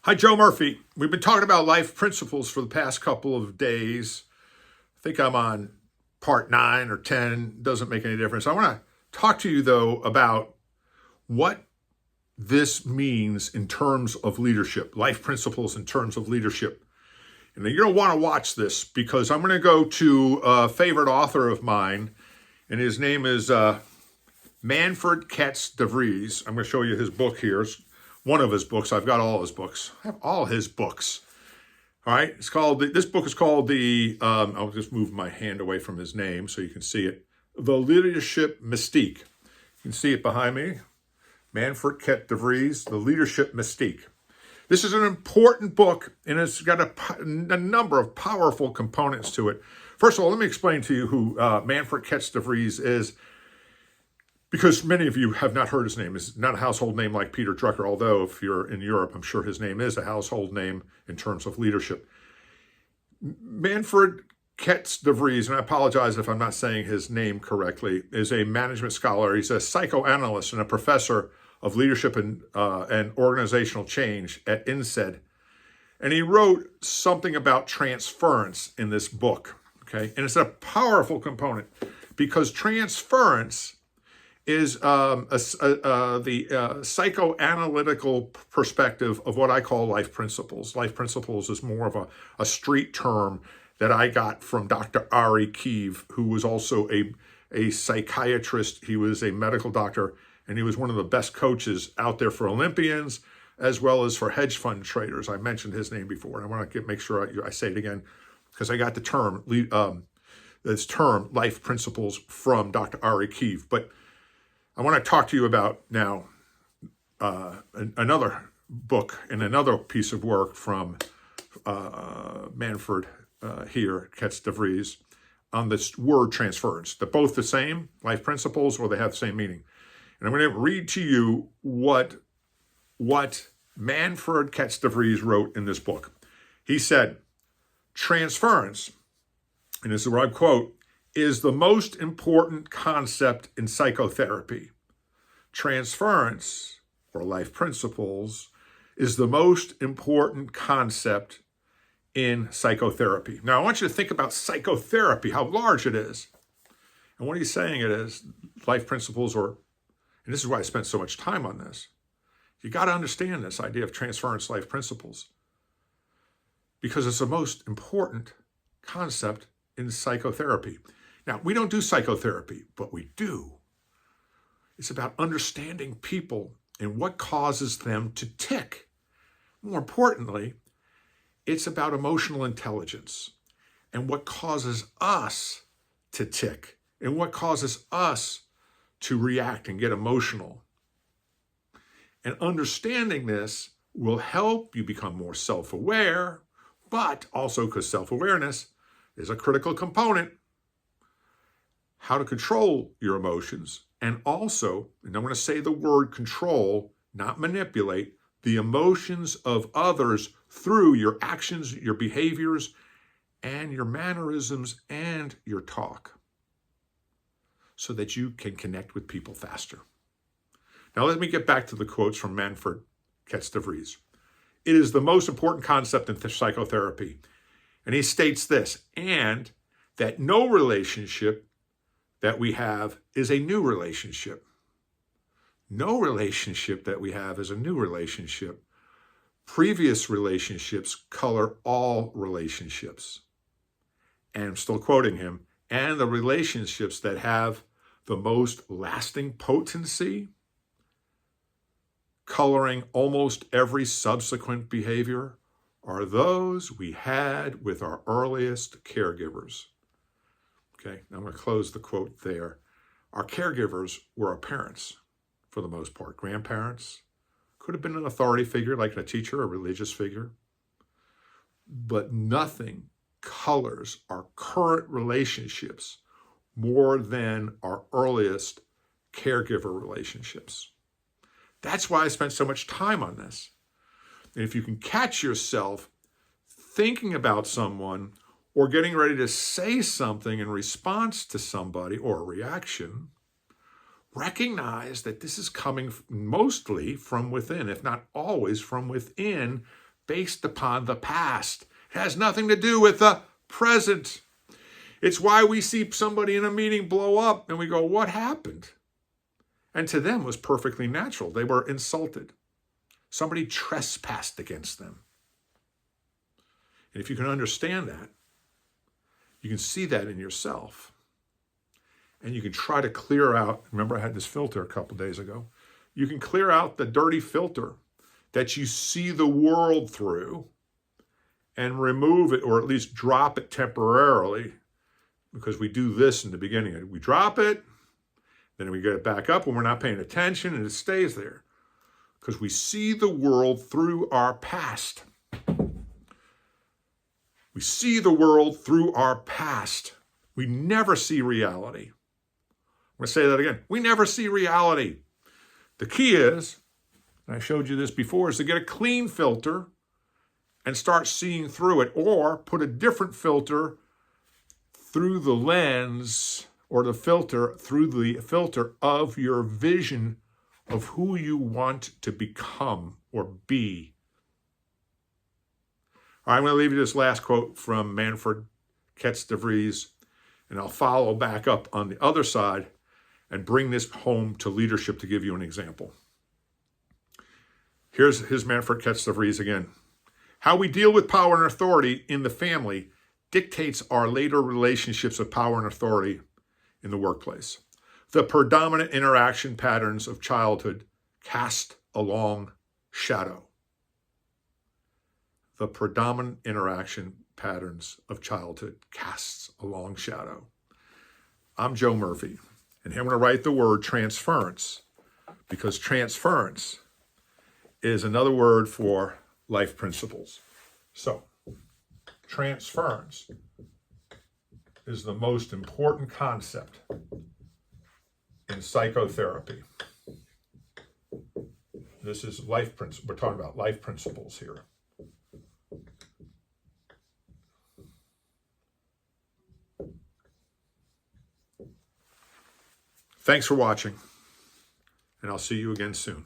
Hi, Joe Murphy. We've been talking about life principles for the past couple of days. I think I'm on part 9 or 10. Doesn't make any difference. I want to talk to you, though, about what this means in terms of leadership, life principles in terms of leadership. And you're going to want to watch this because I'm going to go to a favorite author of mine, and his name is Manfred Kets De Vries. I'm going to show you his book here. It's one of his books. I've got all his books. I have all his books. All right. It's called, this book is called I'll just move my hand away from his name so you can see it. The Leadership Mystique. You can see it behind me. Manfred Kets De Vries, The Leadership Mystique. This is an important book, and it's got a number of powerful components to it. First of all, let me explain to you who Manfred Kets De Vries is, because many of you have not heard his name. It's not a household name like Peter Drucker, although if you're in Europe, I'm sure his name is a household name in terms of leadership. Manfred Kets De Vries, and I apologize if I'm not saying his name correctly, is a management scholar. He's a psychoanalyst and a professor of leadership and organizational change at INSEAD. And he wrote something about transference in this book, okay? And it's a powerful component because transference is the psychoanalytical perspective of what I call life principles. Life principles is more of a street term that I got from Dr. 𝗟𝗶𝗳𝗃, who was also a psychiatrist. He was a medical doctor, and he was one of the best coaches out there for Olympians, as well as for hedge fund traders. I mentioned his name before, and I want to make sure I say it again, because I got the term, this term, life principles, from Dr. 𝗟𝗶𝗃. But I want to talk to you about now another book and another piece of work from Manfred Kets De Vries on this word transference. They're both the same, life principles, or they have the same meaning. And I'm going to read to you what Manfred Kets De Vries wrote in this book. He said, transference, and this is where I quote, is the most important concept in psychotherapy. Transference, or life principles, is the most important concept in psychotherapy. Now, I want you to think about psychotherapy, how large it is. And what he's saying it is, life principles, and this is why I spent so much time on this. You got to understand this idea of transference, life principles, because it's the most important concept in psychotherapy. Now, we don't do psychotherapy, but we do. It's about understanding people and what causes them to tick. More importantly, it's about emotional intelligence and what causes us to tick and what causes us to react and get emotional. And understanding this will help you become more self-aware, but also because self-awareness is a critical component, how to control your emotions, and also, and I'm going to say the word control, not manipulate, the emotions of others through your actions, your behaviors, and your mannerisms and your talk, so that you can connect with people faster. Now, let me get back to the quotes from Manfred Kets De Vries. It is the most important concept in psychotherapy. And he states this, and that no relationship that we have is a new relationship. No relationship that we have is a new relationship. Previous relationships color all relationships. And I'm still quoting him, and the relationships that have the most lasting potency, coloring almost every subsequent behavior, are those we had with our earliest caregivers. Okay, I'm going to close the quote there. Our caregivers were our parents, for the most part. Grandparents, could have been an authority figure like a teacher, a religious figure. But nothing colors our current relationships more than our earliest caregiver relationships. That's why I spent so much time on this. And if you can catch yourself thinking about someone or getting ready to say something in response to somebody or a reaction, recognize that this is coming mostly from within, if not always from within based upon the past. It has nothing to do with the present. It's why we see somebody in a meeting blow up and we go, what happened? And to them it was perfectly natural. They were insulted. Somebody trespassed against them. And if you can understand that, you can see that in yourself. And you can try to clear out, remember I had this filter a couple days ago. You can clear out the dirty filter that you see the world through and remove it, or at least drop it temporarily, because we do this in the beginning. We drop it, then we get it back up when we're not paying attention, and it stays there. Because we see the world through our past. We see the world through our past. We never see reality. I'm going to say that again. We never see reality. The key is, and I showed you this before, is to get a clean filter and start seeing through it, or put a different filter through the lens, or the filter through the filter of your vision of who you want to become or be. All right, I'm going to leave you this last quote from Manfred Kets De Vries, and I'll follow back up on the other side and bring this home to leadership to give you an example. Here's Manfred Kets De Vries again. How we deal with power and authority in the family dictates our later relationships of power and authority in the workplace. The predominant interaction patterns of childhood cast a long shadow. The predominant interaction patterns of childhood casts a long shadow. I'm Joe Murphy, and here I'm going to write the word transference, because transference is another word for life principles. So, transference is the most important concept in psychotherapy. This is life principles. We're talking about life principles here. Thanks for watching, and I'll see you again soon.